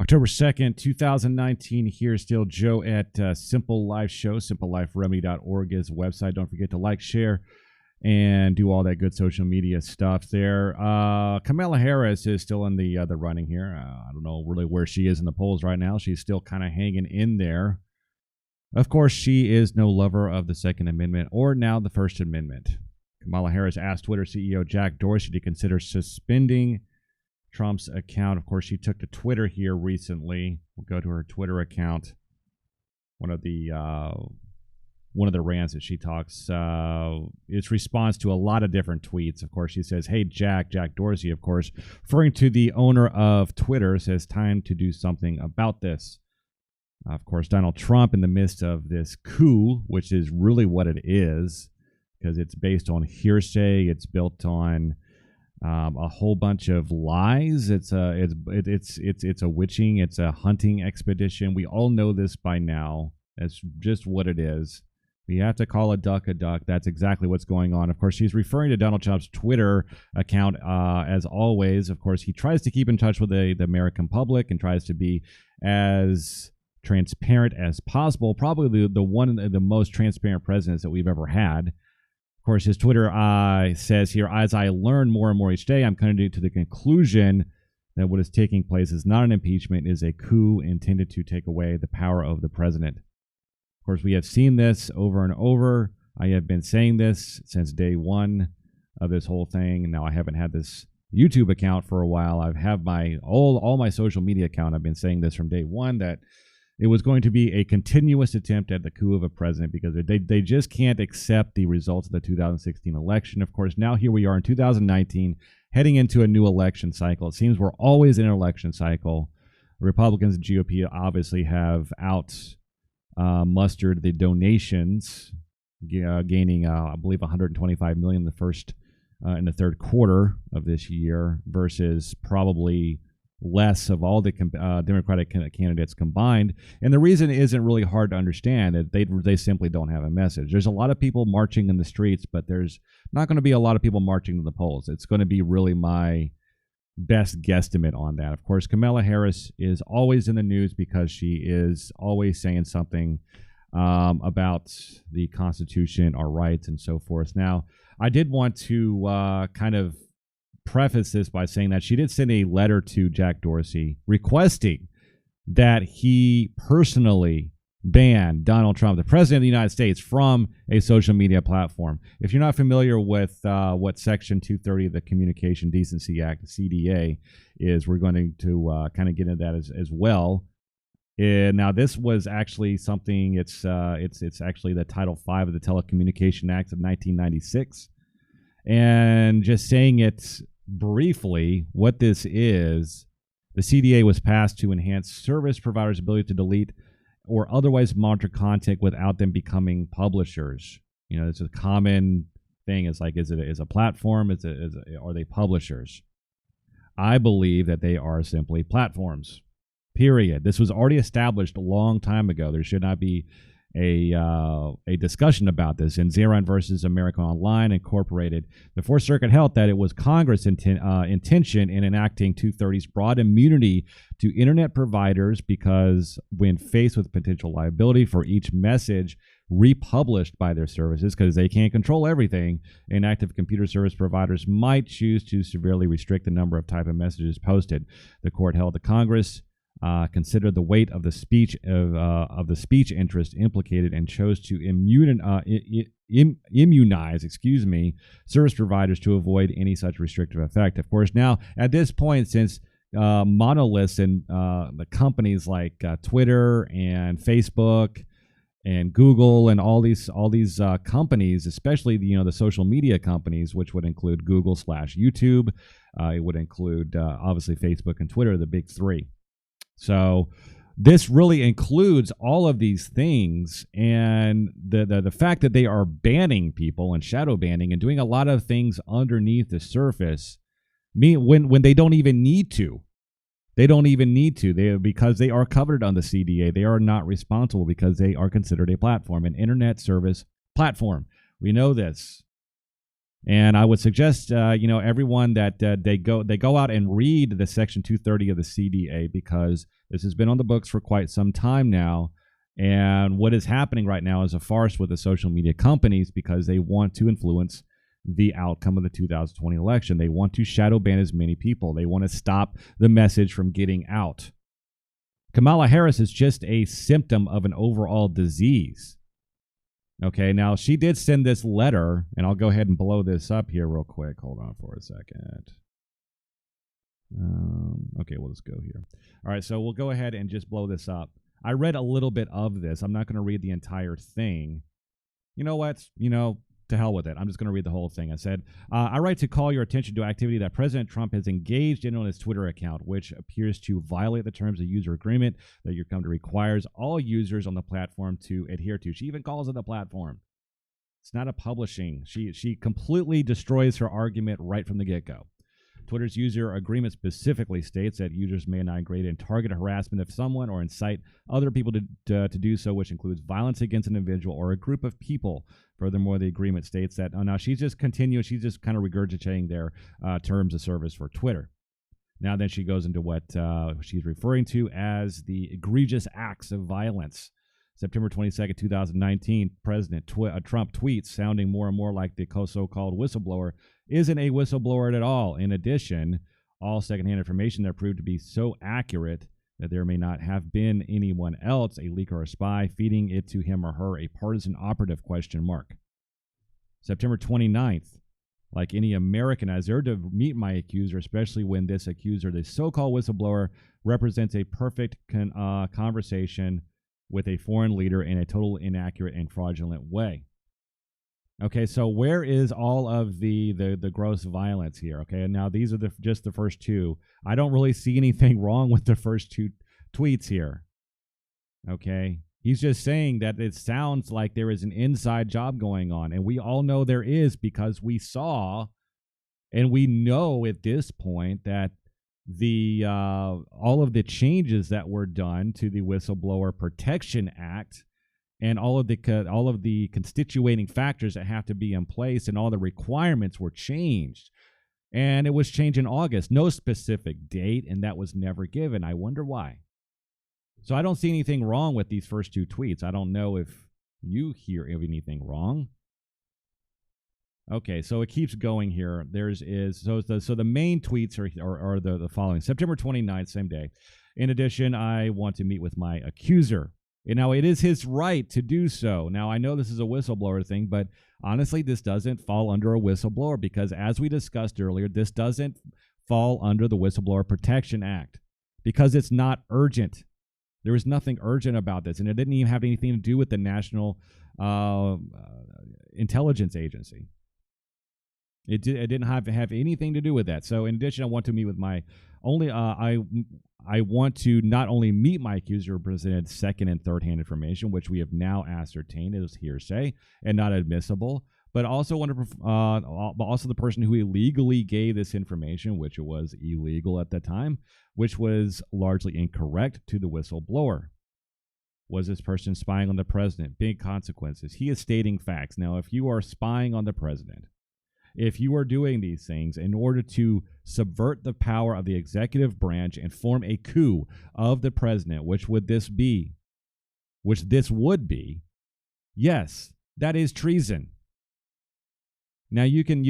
October 2nd, 2019, here still Joe at Simple Life Show. SimpleLifeRemedy.org is the website. Don't forget to like, share, and do all that good social media stuff there. Kamala Harris is still in the running here. I don't know really where she is in the polls right now. She's still kind of hanging in there. Of course, she is no lover of the Second Amendment or now the First Amendment. Kamala Harris asked Twitter CEO Jack Dorsey to consider suspending Trump's account. Of course, she took to Twitter here recently. We'll go to her Twitter account. One of the rants that she talks, it's response to a lot of different tweets. Of course, she says, "Hey, Jack Dorsey," of course, referring to the owner of Twitter, says, "Time to do something about this." Of course, Donald Trump in the midst of this coup, which is really what it is, because it's based on hearsay. It's built on a whole bunch of lies. It's a witching. It's a hunting expedition. We all know this by now. That's just what it is. We have to call a duck a duck. That's exactly what's going on. Of course, she's referring to Donald Trump's Twitter account as always. Of course, he tries to keep in touch with the American public and tries to be as transparent as possible. Probably the one of the most transparent presidents that we've ever had. Of course, his Twitter says here, "As I learn more and more each day, I'm coming to the conclusion that what is taking place is not an impeachment, it is a coup intended to take away the power of the president." Of course, we have seen this over and over. I have been saying this since day one of this whole thing. Now, I haven't had this YouTube account for a while. I have my all my social media account. I've been saying this from day one, that it was going to be a continuous attempt at the coup of a president, because they just can't accept the results of the 2016 election. Of course, now here we are in 2019, heading into a new election cycle. It seems we're always in an election cycle. Republicans and GOP obviously have mustered the donations, gaining, I believe, 125 million in the third quarter of this year, versus probably less of all the Democratic candidates combined. And the reason isn't really hard to understand. That they simply don't have a message. There's a lot of people marching in the streets, but there's not going to be a lot of people marching to the polls. It's going to be really my best guesstimate on that. Of course, Kamala Harris is always in the news because she is always saying something about the Constitution, our rights, and so forth. Now, I did want to kind of preface this by saying that she did send a letter to Jack Dorsey requesting that he personally ban Donald Trump, the president of the United States, from a social media platform. If you're not familiar with what Section 230 of the Communication Decency Act, the CDA, is, we're going to kind of get into that as well. And now, this was actually something. It's actually the Title V of the Telecommunication Act of 1996. And just saying it briefly, what this is, the CDA was passed to enhance service providers' ability to delete or otherwise monitor content without them becoming publishers. You know, it's a common thing. It's like, is a platform? Are they publishers? I believe that they are simply platforms. Period. This was already established a long time ago. There should not be a discussion about this. In Zeron versus America Online Incorporated, the Fourth Circuit held that it was Congress' intention in enacting 230's broad immunity to internet providers, because when faced with potential liability for each message republished by their services, because they can't control everything, inactive computer service providers might choose to severely restrict the number of type of messages posted. The court held that Congress considered the weight of the speech interest implicated and chose to immunize, service providers to avoid any such restrictive effect. Of course, now at this point, since monoliths and the companies like Twitter and Facebook and Google and all these companies, especially the social media companies, which would include Google/YouTube, it would include obviously Facebook and Twitter, the big three. So this really includes all of these things, and the fact that they are banning people and shadow banning and doing a lot of things underneath the surface, when they don't even need to. Because they are covered on the CDA. They are not responsible because they are considered a platform, an internet service platform. We know this. And I would suggest, everyone that they go out and read the Section 230 of the CDA, because this has been on the books for quite some time now. And what is happening right now is a farce with the social media companies, because they want to influence the outcome of the 2020 election. They want to shadow ban as many people. They want to stop the message from getting out. Kamala Harris is just a symptom of an overall disease. Okay, now she did send this letter, and I'll go ahead and blow this up here real quick. Hold on for a second. Okay, we'll just go here. All right, so we'll go ahead and just blow this up. I read a little bit of this. I'm not going to read the entire thing. You know what? To hell with it. I'm just going to read the whole thing. I said, I write to call your attention to activity that President Trump has engaged in on his Twitter account, which appears to violate the terms of user agreement that your company requires all users on the platform to adhere to. She even calls it a platform. It's not a publishing. She completely destroys her argument right from the get-go. Twitter's user agreement specifically states that users may not engage in targeted harassment of someone or incite other people to do so, which includes violence against an individual or a group of people. Furthermore, the agreement states that, now she's just continuing, she's just kind of regurgitating their terms of service for Twitter. Now then she goes into what she's referring to as the egregious acts of violence. September 22nd, 2019, President Trump tweets, sounding more and more like the so-called whistleblower isn't a whistleblower at all. In addition, all secondhand information that proved to be so accurate that there may not have been anyone else, a leaker or a spy, feeding it to him or her, a partisan operative, ? September 29th, like any American, I deserve to meet my accuser, especially when this accuser, the so-called whistleblower, represents a perfect conversation with a foreign leader in a total inaccurate and fraudulent way. Okay, so where is all of the gross violence here? Okay, and now these are just the first two. I don't really see anything wrong with the first two tweets here. Okay, he's just saying that it sounds like there is an inside job going on, and we all know there is, because we saw and we know at this point that the all of the changes that were done to the Whistleblower Protection Act and all of the constituting factors that have to be in place, and all the requirements were changed. And it was changed in August. No specific date, and that was never given. I wonder why. So I don't see anything wrong with these first two tweets. I don't know if you hear of anything wrong. Okay, so it keeps going here. So the main tweets are the following. September 29th, same day. In addition, I want to meet with my accuser. And now, it is his right to do so. Now, I know this is a whistleblower thing, but honestly, this doesn't fall under a whistleblower, because as we discussed earlier, this doesn't fall under the Whistleblower Protection Act, because it's not urgent. There is nothing urgent about this, and it didn't even have anything to do with the National Intelligence Agency. It didn't have anything to do with that. So in addition, I want to meet with my I want to not only meet my accuser, presented second and third hand information, which we have now ascertained is hearsay and not admissible, but also also the person who illegally gave this information, which it was illegal at the time, which was largely incorrect to the whistleblower. Was this person spying on the president? Big consequences. He is stating facts. Now, if you are spying on the president, if you are doing these things in order to subvert the power of the executive branch and form a coup of the president, which this would be, yes, that is treason. Now you can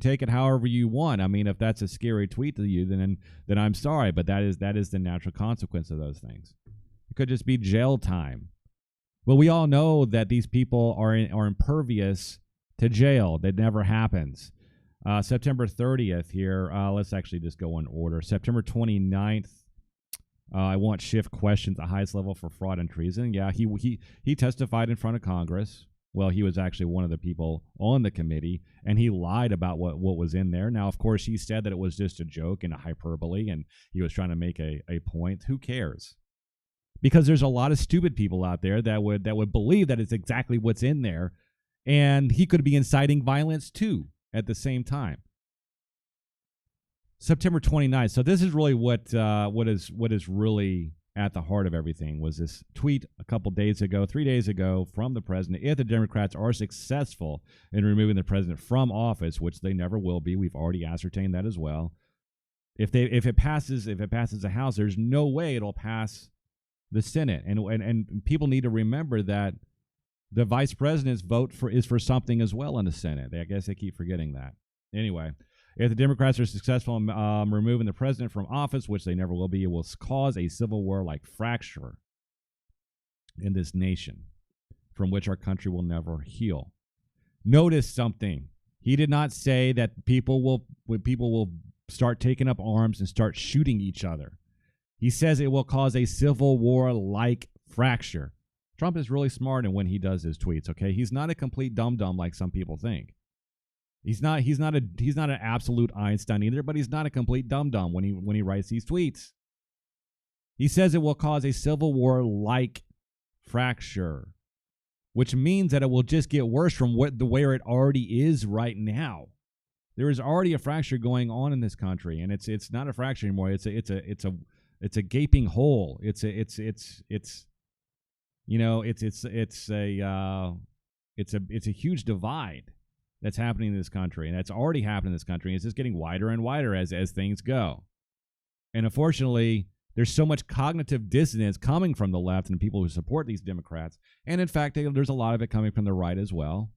take it however you want. I mean, if that's a scary tweet to you, then I'm sorry, but that is the natural consequence of those things. It could just be jail time. But we all know that these people are impervious to jail. That never happens. September 30th here. Let's actually just go in order. September 29th. I want Schiff questions the highest level for fraud and treason. Yeah, he testified in front of Congress. Well, he was actually one of the people on the committee, and he lied about what was in there. Now, of course, he said that it was just a joke and a hyperbole, and he was trying to make a point. Who cares? Because there's a lot of stupid people out there that would believe that it's exactly what's in there. And he could be inciting violence too at the same time. September 29th. So this is really what is really at the heart of everything was this tweet a couple days ago, 3 days ago, from the president. If the Democrats are successful in removing the president from office, which they never will be, we've already ascertained that as well. If it passes the House, there's no way it'll pass the Senate. And people need to remember that the vice president's vote is for something as well in the Senate. I guess they keep forgetting that. Anyway, if the Democrats are successful in removing the president from office, which they never will be, it will cause a civil war-like fracture in this nation from which our country will never heal. Notice something. He did not say that people will start taking up arms and start shooting each other. He says it will cause a civil war-like fracture. Trump is really smart in when he does his tweets, okay? He's not a complete dum-dum like some people think. He's not an absolute Einstein either, but he's not a complete dum-dum when he writes these tweets. He says it will cause a civil war-like fracture, which means that it will just get worse from where it already is right now. There is already a fracture going on in this country, and it's not a fracture anymore. It's a gaping hole. It's a huge divide that's happening in this country, and that's already happened in this country. It's just getting wider and wider as things go. And unfortunately, there's so much cognitive dissonance coming from the left and people who support these Democrats. And in fact, there's a lot of it coming from the right as well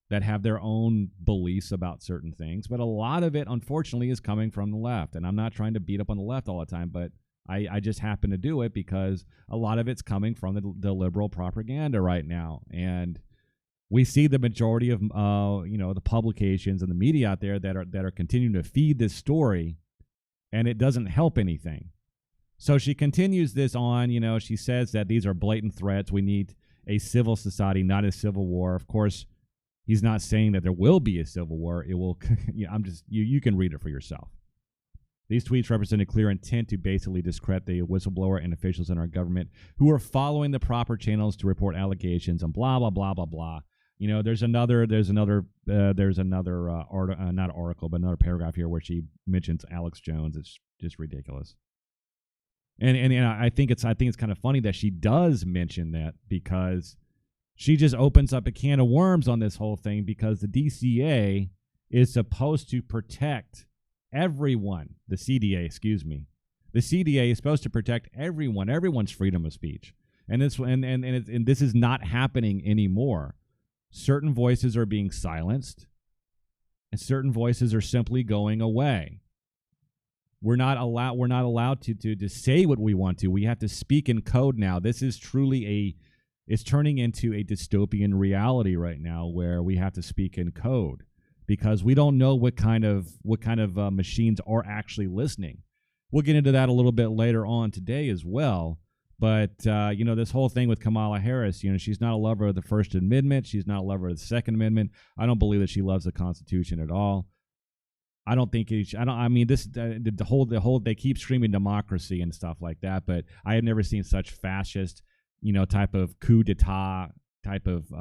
that have their own beliefs about certain things. But a lot of it, unfortunately, is coming from the left. And I'm not trying to beat up on the left all the time, but I just happen to do it because a lot of it's coming from the liberal propaganda right now. And we see the majority of the publications and the media out there that are continuing to feed this story, and it doesn't help anything. So she continues this on. She says that these are blatant threats. We need a civil society, not a civil war. Of course, he's not saying that there will be a civil war. It will. You can read it for yourself. These tweets represent a clear intent to basically discredit the whistleblower and officials in our government who are following the proper channels to report allegations and blah blah blah blah blah. There's another paragraph here where she mentions Alex Jones. It's just ridiculous. And I think it's kind of funny that she does mention that, because she just opens up a can of worms on this whole thing, because the DCA is supposed to protect everyone. The CDA is supposed to protect everyone's freedom of speech. And this is not happening anymore. Certain voices are being silenced, and certain voices are simply going away. We're not allowed to say what we want to. We have to speak in code now. This is truly it's turning into a dystopian reality right now, where we have to speak in code, because we don't know what kind of machines are actually listening. We'll get into that a little bit later on today as well. But, this whole thing with Kamala Harris, she's not a lover of the First Amendment. She's not a lover of the Second Amendment. I don't believe that she loves the Constitution at all. I don't think they keep screaming democracy and stuff like that, but I have never seen such fascist, type of coup d'etat type of,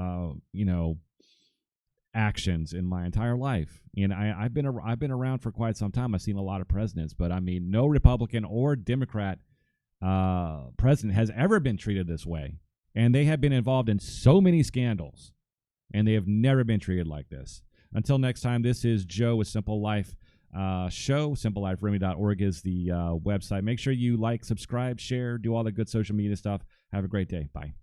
actions in my entire life. And I've been around for quite some time. I've seen a lot of presidents, but no Republican or Democrat president has ever been treated this way, and they have been involved in so many scandals, and they have never been treated like this. Until next time, this is Joe with Simple Life Show. SimpleLifeRemy.org is the website. Make sure you like, subscribe, share, do all the good social media stuff. Have a great day. Bye.